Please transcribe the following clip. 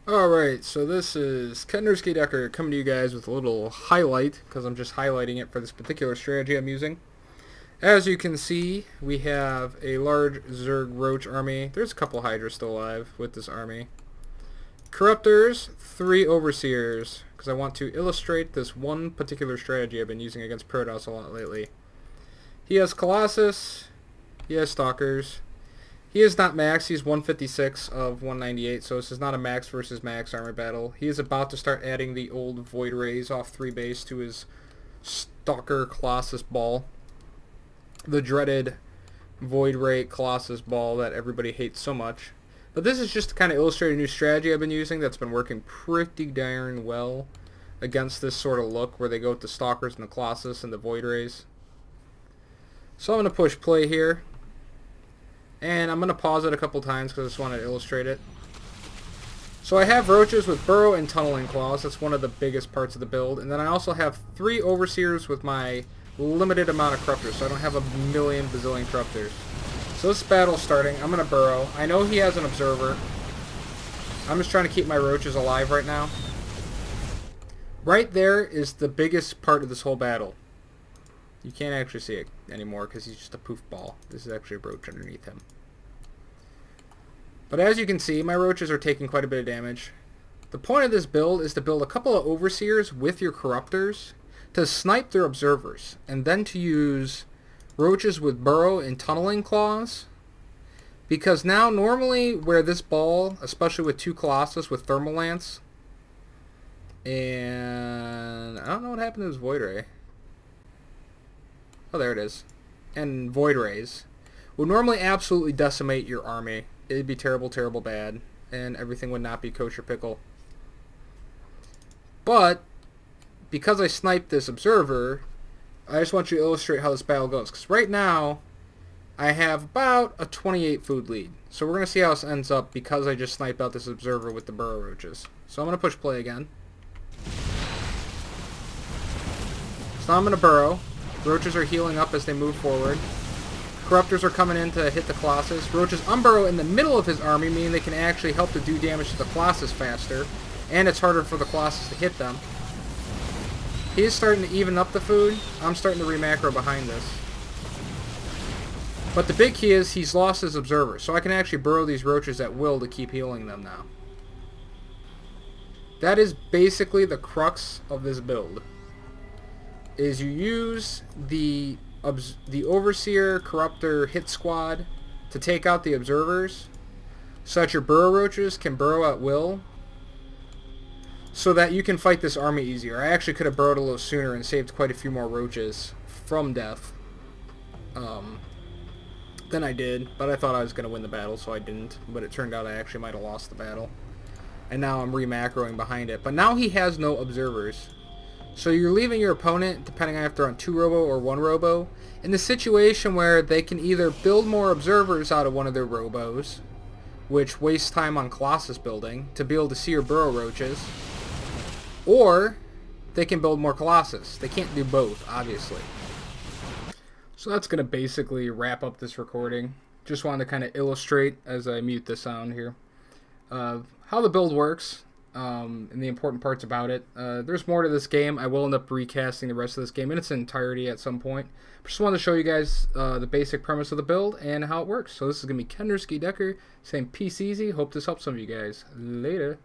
Alright, so this is Nerski coming to you guys with a little highlight, because I'm just highlighting it for this particular strategy I'm using. As you can see, we have a large Zerg Roach army. There's a couple Hydras still alive with this army. Corruptors, 3 Overseers, because I want to illustrate this one particular strategy I've been using against protoss a lot lately. He has Colossus, he has Stalkers. He is not max, he's 156 of 198, so this is not a max versus max armor battle. He is about to start adding the old Void Rays off 3 base to his Stalker Colossus ball. The dreaded Void Ray Colossus ball that everybody hates so much. But this is just to kind of illustrate a new strategy I've been using that's been working pretty darn well against this sort of look where they go with the Stalkers and the Colossus and the Void Rays. So I'm going to push play here. And I'm going to pause it a couple times because I just want to illustrate it. So I have Roaches with Burrow and Tunneling Claws. That's one of the biggest parts of the build. And then I also have 3 Overseers with my limited amount of Corruptors. So I don't have a million bazillion Corruptors. So this battle's starting. I'm going to Burrow. I know he has an Observer. I'm just trying to keep my Roaches alive right now. Right there is the biggest part of this whole battle. You can't actually see it anymore because he's just a poof ball. This is actually a Roach underneath him. But as you can see, my Roaches are taking quite a bit of damage. The point of this build is to build a couple of Overseers with your Corruptors to snipe their Observers, and then to use Roaches with Burrow and Tunneling Claws. Because now normally where this ball, especially with 2 Colossus with Thermal Lance, and I don't know what happened to his Void Ray. Oh, there it is. And Void Rays would normally absolutely decimate your army. It'd be terrible, terrible bad, and everything would not be kosher pickle. But because I sniped this Observer, I just want you to illustrate how this battle goes. Because right now, I have about a 28 food lead. So we're going to see how this ends up because I just sniped out this Observer with the Burrow Roaches. So I'm going to push play again. So now I'm going to Burrow. Roaches are healing up as they move forward. Corruptors are coming in to hit the Colossus. Roaches unburrow in the middle of his army, meaning they can actually help to do damage to the Colossus faster. And it's harder for the Colossus to hit them. He's starting to even up the food. I'm starting to re-macro behind this. But the big key is he's lost his Observer, so I can actually burrow these Roaches at will to keep healing them now. That is basically the crux of this build. Is you use the Overseer Corruptor hit squad to take out the Observers so that your Burrow Roaches can burrow at will so that you can fight this army easier. I actually could have burrowed a little sooner and saved quite a few more Roaches from death than I did, but I thought I was going to win the battle, so I didn't. But it turned out I actually might have lost the battle. And now I'm re-macroing behind it. But now he has no Observers. So you're leaving your opponent, depending on if they're on 2 Robo or 1 Robo, in the situation where they can either build more Observers out of one of their Robos, which wastes time on Colossus building, to be able to see your Burrow Roaches, or they can build more Colossus. They can't do both, obviously. So that's going to basically wrap up this recording. Just wanted to kind of illustrate, as I mute the sound here, how the build works. And the important parts about it. There's more to this game. I will end up recasting the rest of this game in its entirety at some point. But just wanted to show you guys the basic premise of the build and how it works. So this is going to be Nerski saying peace easy. Hope this helps some of you guys. Later.